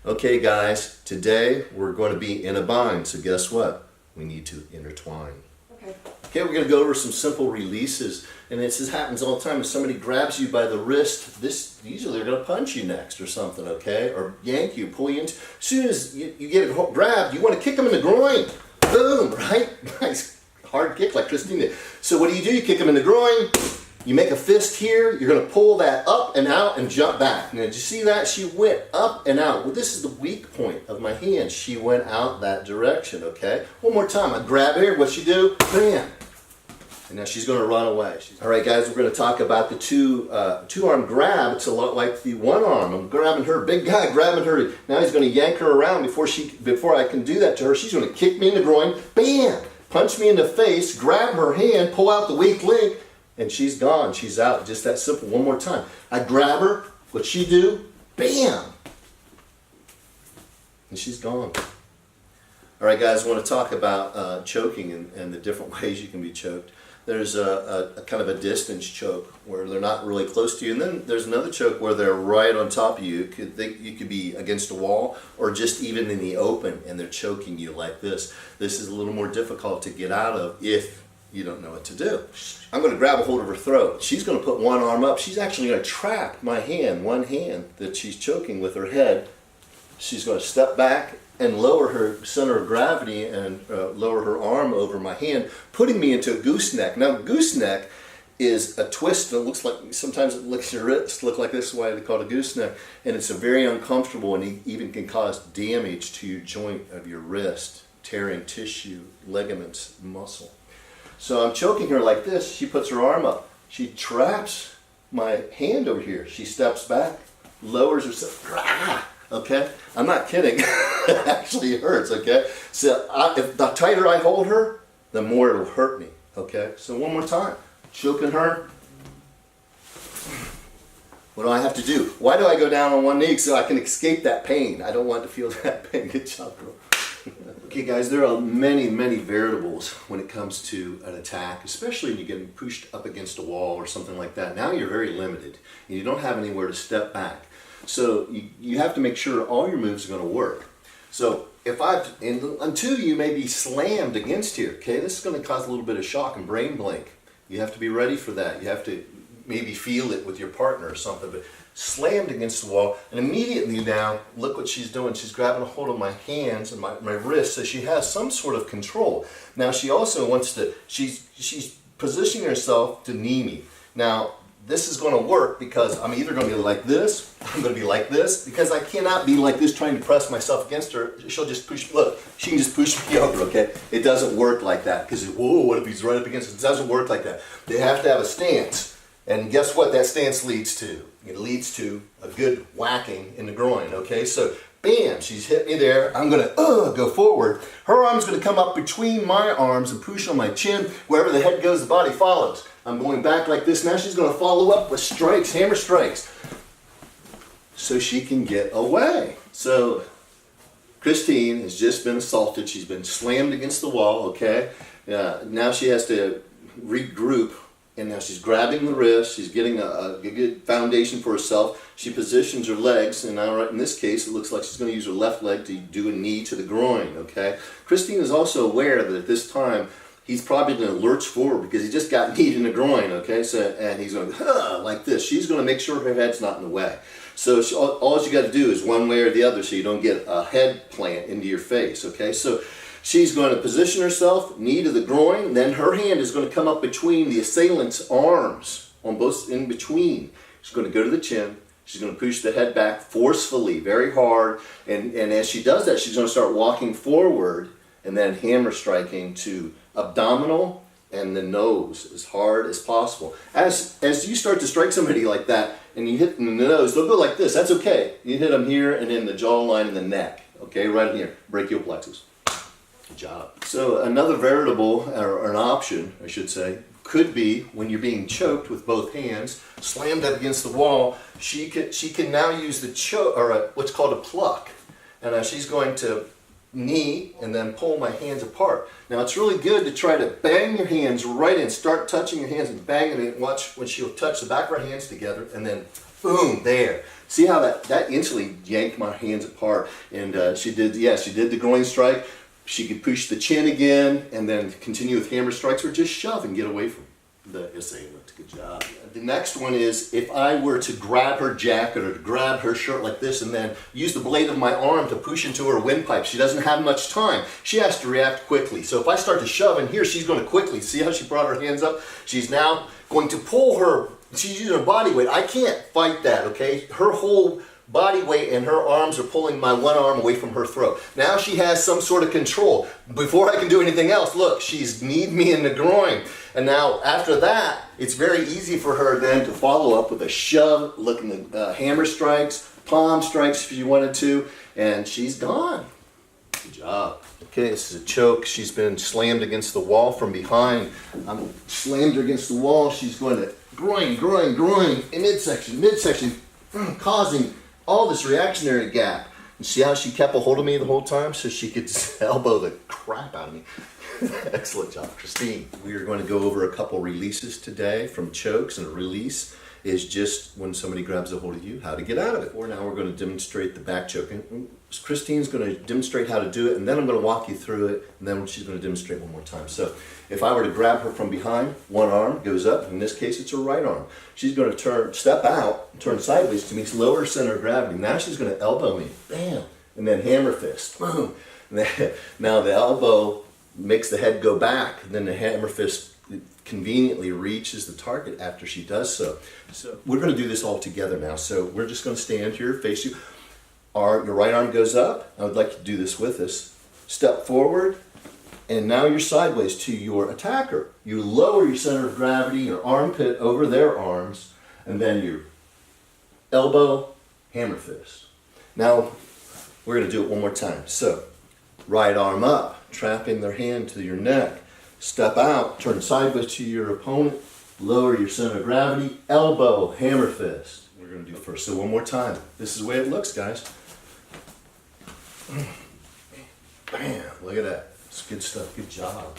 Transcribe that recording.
Okay guys, today we're going to be in a bind, so guess what? We need to intertwine. Okay, we're going to go over some simple releases, and this happens all the time. If somebody grabs you by the wrist, usually they're going to punch you next or something, okay? Or yank you, pull you into. As soon as you get grabbed, you want to kick them in the groin. Boom, right? Nice hard kick like Christine did. So what do? You kick them in the groin. You make a fist here, you're going to pull that up and out and jump back. Now, did you see that? She went up and out. Well, this is the weak point of my hand. She went out that direction, okay? One more time. I grab her. What'd she do? Bam. And now she's going to run away. All right, guys, we're going to talk about the two-arm grab. It's a lot like the one arm. I'm grabbing her, big guy grabbing her. Now he's going to yank her around before I can do that to her. She's going to kick me in the groin. Bam. Punch me in the face, grab her hand, pull out the weak link, and she's gone. She's out. Just that simple. One more time. I grab her. What'd she do? Bam! And she's gone. All right, guys, I want to talk about choking and the different ways you can be choked. There's a kind of a distance choke where they're not really close to you. And then there's another choke where they're right on top of you. You could be against a wall or just even in the open, and they're choking you like this. This is a little more difficult to get out of if you don't know what to do. I'm going to grab a hold of her throat. She's going to put one arm up. She's actually going to trap my hand, one hand that she's choking with her head. She's going to step back and lower her center of gravity and lower her arm over my hand, putting me into a gooseneck. Now, gooseneck is a twist that looks like, sometimes it looks your wrist look like this, is why they call it a gooseneck, and it's a very uncomfortable and even can cause damage to your joint of your wrist, tearing tissue, ligaments, muscle. So I'm choking her like this. She puts her arm up. She traps my hand over here. She steps back, lowers herself. Okay? I'm not kidding. It actually hurts, okay? So if the tighter I hold her, the more it'll hurt me, okay? So one more time. Choking her. What do I have to do? Why do I go down on one knee? So I can escape that pain. I don't want to feel that pain. Good job, girl. Okay, guys, there are many, many variables when it comes to an attack, especially when you get pushed up against a wall or something like that. Now you're very limited, and you don't have anywhere to step back. So you have to make sure all your moves are going to work. So until you may be slammed against here, okay, this is going to cause a little bit of shock and brain blank. You have to be ready for that. You have to maybe feel it with your partner or something, but slammed against the wall, and immediately now, look what she's doing. She's grabbing a hold of my hands and my wrists, so she has some sort of control. Now she also wants to, she's positioning herself to knee me. Now, this is going to work because I'm either going to be like this, I'm going to be like this, because I cannot be like this trying to press myself against her. She'll just push, look, she can just push me over, okay? It doesn't work like that, because, whoa, what if he's right up against it? It doesn't work like that. They have to have a stance. And guess what that stance leads to? It leads to a good whacking in the groin, okay? So, bam, she's hit me there. I'm gonna go forward. Her arm's gonna come up between my arms and push on my chin. Wherever the head goes, the body follows. I'm going back like this. Now she's gonna follow up with strikes, hammer strikes, so she can get away. So, Christine has just been assaulted. She's been slammed against the wall, okay? Now she has to regroup. And now she's grabbing the wrist, she's getting a good foundation for herself. She positions her legs, and now right in this case, it looks like she's going to use her left leg to do a knee to the groin, okay? Christine is also aware that at this time, he's probably going to lurch forward because he just got kneed in the groin, okay? So, and he's going like this. She's going to make sure her head's not in the way. So all you got to do is one way or the other so you don't get a head plant into your face, okay? So she's going to position herself, knee to the groin, then her hand is going to come up between the assailant's arms, on both in between. She's going to go to the chin. She's going to push the head back forcefully, very hard, and as she does that, she's going to start walking forward and then hammer striking to abdominal and the nose as hard as possible. As you start to strike somebody like that and you hit them in the nose, they'll go like this. That's okay. You hit them here and in the jawline and the neck, okay, right in here, brachial plexus. Good job. So another variable, or an option, I should say, could be when you're being choked with both hands, slammed up against the wall. She can now use the choke, or what's called a pluck, and she's going to knee and then pull my hands apart. Now it's really good to try to bang your hands right in, start touching your hands and banging it. Watch when she'll touch the back of her hands together and then Boom, there. See how that instantly yanked my hands apart. And she did the groin strike. She could push the chin again and then continue with hammer strikes or just shove and get away from the assailant. Good job. The next one is if I were to grab her jacket or to grab her shirt like this and then use the blade of my arm to push into her windpipe. She doesn't have much time. She has to react quickly. So if I start to shove in here, she's going to quickly, see how she brought her hands up? She's now going to pull her, she's using her body weight. I can't fight that, okay? Her whole body weight and her arms are pulling my one arm away from her throat. Now she has some sort of control. Before I can do anything else, look, she's kneed me in the groin. And now after that, it's very easy for her then to follow up with a shove, looking at hammer strikes, palm strikes if you wanted to, and she's gone. Good job. Okay, this is a choke. She's been slammed against the wall from behind. I'm slammed her against the wall. She's going to groin, in midsection, causing all this reactionary gap. And see how she kept a hold of me the whole time so she could just elbow the crap out of me. Excellent job, Christine. We are going to go over a couple releases today from chokes, and a release is just when somebody grabs a hold of you, how to get out of it. Or now we're going to demonstrate the back choke. And Christine's going to demonstrate how to do it, and then I'm going to walk you through it, and then she's going to demonstrate one more time. So if I were to grab her from behind, one arm goes up. In this case, it's her right arm. She's going to step out, turn sideways to me, lower center of gravity. Now she's going to elbow me, bam, and then hammer fist, boom. Now the elbow makes the head go back, and then the hammer fist conveniently reaches the target after she does so. So we're going to do this all together now. So we're just going to stand here, face you. Your right arm goes up. I would like you to do this with us. Step forward, and now you're sideways to your attacker. You lower your center of gravity, your armpit over their arms, and then your elbow, hammer fist. Now we're going to do it one more time. So right arm up, trapping their hand to your neck. Step out, turn sideways to your opponent, lower your center of gravity, elbow, hammer fist. We're going to do first. So one more time. This is the way it looks, guys. Bam, look at that. It's good stuff. Good job.